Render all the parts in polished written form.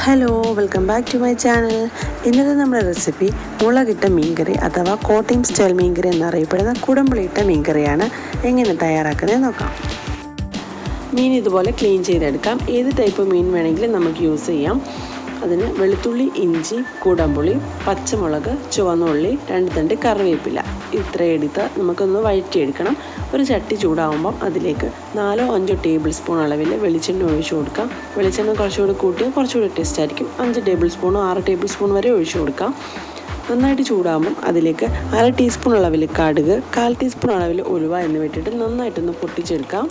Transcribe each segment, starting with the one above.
Hello, welcome back to my channel. ഇന്നത്തെ നമ്മുടെ recipe മുളകിട്ട മീൻകറി അഥവാ കോട്ടയം സ്റ്റൈൽ മീൻകറി എന്നറിയപ്പെടുന്ന കുടംപുളിയിട്ട മീൻകറിയാണ്. എങ്ങനെ തയ്യാറാക്കുന്നത് നോക്കാം. മീൻ ഇതുപോലെ ക്ലീൻ ചെയ്തെടുക്കാം. ഏത് ടൈപ്പ് മീൻ വേണമെങ്കിലും നമുക്ക് യൂസ് ചെയ്യാം. അതിന് വെളുത്തുള്ളി, ഇഞ്ചി, കുടംപുളി, പച്ചമുളക്, ചുവന്നുള്ളി, 2 തണ്ട് കറിവേപ്പില ഇത്രയും എടുത്ത് നമുക്കൊന്ന് വഴറ്റിയെടുക്കണം. ഒരു ചട്ടി ചൂടാകുമ്പോൾ അതിലേക്ക് 4-5 ടേബിൾ സ്പൂൺ അളവിൽ വെളിച്ചെണ്ണ ഒഴിച്ചു കൊടുക്കാം. വെളിച്ചെണ്ണ കുറച്ചുകൂടി കൂട്ടിയാൽ കുറച്ചുകൂടി ടേസ്റ്റ് ആയിരിക്കും. 5 ടേബിൾ സ്പൂണോ 6 ടേബിൾ സ്പൂൺ വരെ ഒഴിച്ചു കൊടുക്കാം. നന്നായിട്ട് ചൂടാകുമ്പം അതിലേക്ക് 1/2 ടീസ്പൂൺ അളവിൽ കടുക്, 1/4 ടീസ്പൂൺ അളവിൽ ഉലുവ എന്നിവ ഇട്ടിട്ട് നന്നായിട്ടൊന്ന് പൊട്ടിച്ചെടുക്കാം.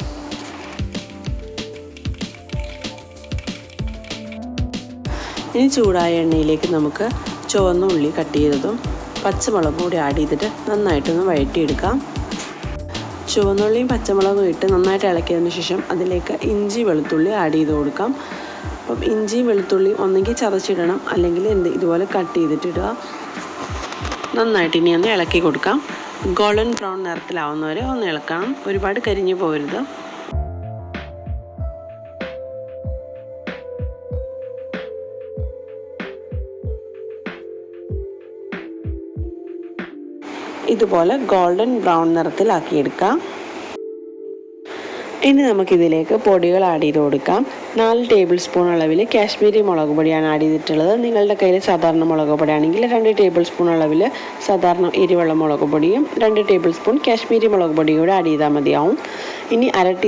ഇനി ചൂടായ എണ്ണയിലേക്ക് നമുക്ക് ചുവന്ന ഉള്ളി കട്ട് ചെയ്തതും പച്ചമുളകും കൂടി ആഡ് ചെയ്തിട്ട് നന്നായിട്ടൊന്ന് വഴറ്റിയെടുക്കാം. ചുവന്നുള്ളിയും പച്ചമുളകും ഇട്ട് നന്നായിട്ട് ഇളക്കിയതിന് ശേഷം അതിലേക്ക് ഇഞ്ചി, വെളുത്തുള്ളി ആഡ് ചെയ്ത് കൊടുക്കാം. അപ്പം ഇഞ്ചിയും വെളുത്തുള്ളിയും ഒന്നെങ്കിൽ ചതച്ചിടണം, അല്ലെങ്കിൽ ഇതുപോലെ കട്ട് ചെയ്തിട്ടിടുക. നന്നായിട്ട് ഇനി ഒന്ന് ഇളക്കി കൊടുക്കാം. ഗോൾഡൻ ബ്രൗൺ നിറത്തിലാവുന്നവരെ ഒന്ന് ഇളക്കണം. ഒരുപാട് കരിഞ്ഞു പോകരുത്. ഇതുപോലെ ഗോൾഡൻ ബ്രൗൺ നിറത്തിലാക്കിയെടുക്കാം. ഇനി നമുക്കിതിലേക്ക് പൊടികൾ ആഡ് ചെയ്ത് കൊടുക്കാം. 4 ടേബിൾ സ്പൂൺ അളവിൽ കാശ്മീരി മുളക് പൊടിയാണ് ആഡ് ചെയ്തിട്ടുള്ളത്. നിങ്ങളുടെ കയ്യിൽ സാധാരണ മുളക് പൊടിയാണെങ്കിൽ 2 ടേബിൾ സ്പൂൺ അളവിൽ സാധാരണ എരിവുള്ള മുളക് പൊടിയും 2 ടേബിൾ സ്പൂൺ കാശ്മീരി മുളക് പൊടിയും കൂടെ ആഡ് ചെയ്താൽ മതിയാവും. ഇനി 1/2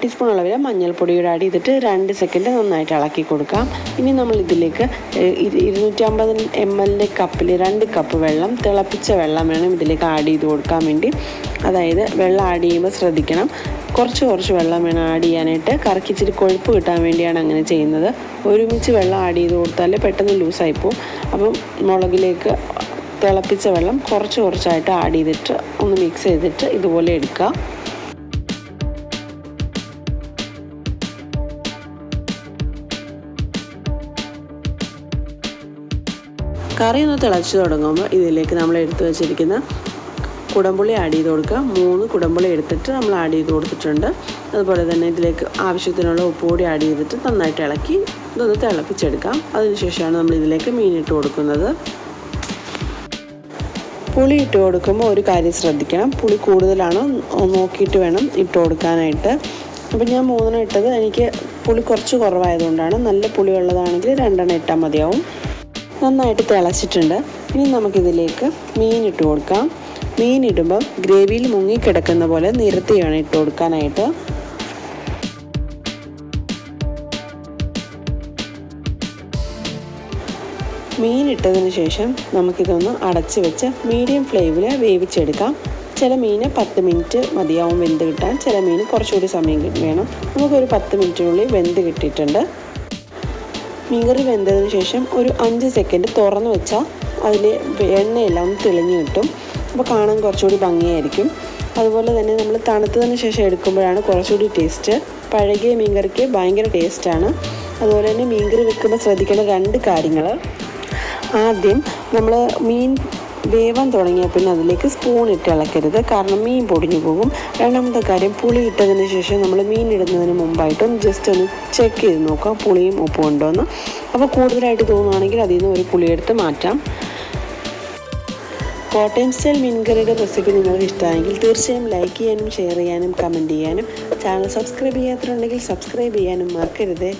ടീസ്പൂൺ അളവിൽ മഞ്ഞൾപ്പൊടിയുടെ ആഡ് ചെയ്തിട്ട് 2 സെക്കൻഡ് നന്നായിട്ട് ഇളക്കി കൊടുക്കാം. ഇനി നമ്മൾ ഇതിലേക്ക് 250 ml കപ്പിൽ 2 കപ്പ് വെള്ളം, തിളപ്പിച്ച വെള്ളം വേണം ഇതിലേക്ക് ആഡ് ചെയ്ത് കൊടുക്കാൻ വേണ്ടി. അതായത് വെള്ളം ആഡ് ചെയ്യുമ്പോൾ ശ്രദ്ധിക്കണം, കുറച്ച് വെള്ളം വേണം ആഡ് ചെയ്യാനായിട്ട്. കറിക്ക് ഇച്ചിരി കൊഴുപ്പ് കിട്ടാൻ വേണ്ടിയാണ് അങ്ങനെ ചെയ്യുന്നത്. ഒരുമിച്ച് വെള്ളം ആഡ് ചെയ്ത് കൊടുത്താൽ പെട്ടെന്ന് ലൂസായി പോകും. അപ്പം മുളകിലേക്ക് തിളപ്പിച്ച വെള്ളം കുറച്ചായിട്ട് ആഡ് ചെയ്തിട്ട് ഒന്ന് മിക്സ് ചെയ്തിട്ട് ഇതുപോലെ എടുക്കുക. കറി ഒന്ന് തിളച്ച് തുടങ്ങുമ്പോൾ ഇതിലേക്ക് നമ്മൾ എടുത്തു വെച്ചിരിക്കുന്ന കുടംപുളി ആഡ് ചെയ്ത് കൊടുക്കുക. 3 കുടംപുളി എടുത്തിട്ട് നമ്മൾ ആഡ് ചെയ്ത് കൊടുത്തിട്ടുണ്ട്. അതുപോലെ തന്നെ ഇതിലേക്ക് ആവശ്യത്തിനുള്ള ഉപ്പ് കൂടി ആഡ് ചെയ്തിട്ട് നന്നായിട്ട് ഇളക്കി ഇതൊന്ന് തിളപ്പിച്ചെടുക്കാം. അതിനുശേഷമാണ് നമ്മൾ ഇതിലേക്ക് മീൻ ഇട്ട് കൊടുക്കുന്നത്. പുളി ഇട്ട് കൊടുക്കുമ്പോൾ ഒരു കാര്യം ശ്രദ്ധിക്കണം, പുളി കൂടുതലാണോ നോക്കിയിട്ട് വേണം ഇട്ട് കൊടുക്കാനായിട്ട്. അപ്പം ഞാൻ 3 ഇട്ടത്, എനിക്ക് പുളി കുറച്ച് കുറവായതുകൊണ്ടാണ്. നല്ല പുളിയുള്ളതാണെങ്കിൽ 2 ഇട്ടാൽ മതിയാവും. നന്നായിട്ട് തിളച്ചിട്ടുണ്ട്. ഇനി നമുക്കിതിലേക്ക് മീൻ ഇട്ട് കൊടുക്കാം. മീൻ ഇടുമ്പോൾ ഗ്രേവിയിൽ മുങ്ങിക്കിടക്കുന്ന പോലെ നിരത്തി വേണം ഇട്ട് കൊടുക്കാനായിട്ട്. മീൻ ഇട്ടതിന് ശേഷം നമുക്കിതൊന്ന് അടച്ച് വെച്ച് മീഡിയം ഫ്ലെയിമിൽ വേവിച്ചെടുക്കാം. ചില മീൻ 10 മിനിറ്റ് മതിയാവും വെന്ത് കിട്ടാൻ, ചില മീൻ കുറച്ചുകൂടി സമയം വേണം. നമുക്കൊരു 10 മിനിറ്റിനുള്ളിൽ വെന്ത് കിട്ടിയിട്ടുണ്ട്. മീൻകറി വെന്തതിന് ശേഷം ഒരു 5 സെക്കൻഡ് തുറന്ന് വെച്ചാൽ അതിൽ എണ്ണയെല്ലാം ഒന്ന് തെളിഞ്ഞ് കിട്ടും. അപ്പോൾ കാണാൻ കുറച്ചുകൂടി ഭംഗിയായിരിക്കും. അതുപോലെ തന്നെ നമ്മൾ തണുത്തതിന് ശേഷം എടുക്കുമ്പോഴാണ് കുറച്ചുകൂടി ടേസ്റ്റ്. പഴകിയ മീൻകറിക്ക് ഭയങ്കര ടേസ്റ്റാണ്. അതുപോലെ തന്നെ മീൻകറി വെക്കുമ്പോൾ ശ്രദ്ധിക്കേണ്ട 2 കാര്യങ്ങൾ. ആദ്യം നമ്മൾ മീൻ വേവാൻ തുടങ്ങിയാൽ പിന്നെ അതിലേക്ക് സ്പൂൺ ഇട്ട് ഇളക്കരുത്, കാരണം മീൻ പൊടിഞ്ഞു പോകും. രണ്ടാമത്തെ കാര്യം, പുളി ഇട്ടതിന് ശേഷം നമ്മൾ മീൻ ഇടുന്നതിന് മുമ്പായിട്ടും ജസ്റ്റ് ഒന്ന് ചെക്ക് ചെയ്ത് നോക്കാം പുളിയും ഉപ്പും ഉണ്ടോ എന്ന്. അപ്പോൾ കൂടുതലായിട്ട് തോന്നുകയാണെങ്കിൽ അതിൽ നിന്ന് ഒരു പുളിയെടുത്ത് മാറ്റാം. കോട്ടയം സ്റ്റൈൽ മീൻ കറിയുടെ റെസിപ്പി നിങ്ങൾക്ക് ഇഷ്ടമായെങ്കിൽ തീർച്ചയായും ലൈക്ക് ചെയ്യാനും ഷെയർ ചെയ്യാനും കമൻറ്റ് ചെയ്യാനും ചാനൽ സബ്സ്ക്രൈബ് ചെയ്യാത്തതുണ്ടെങ്കിൽ സബ്സ്ക്രൈബ് ചെയ്യാനും മറക്കരുത്.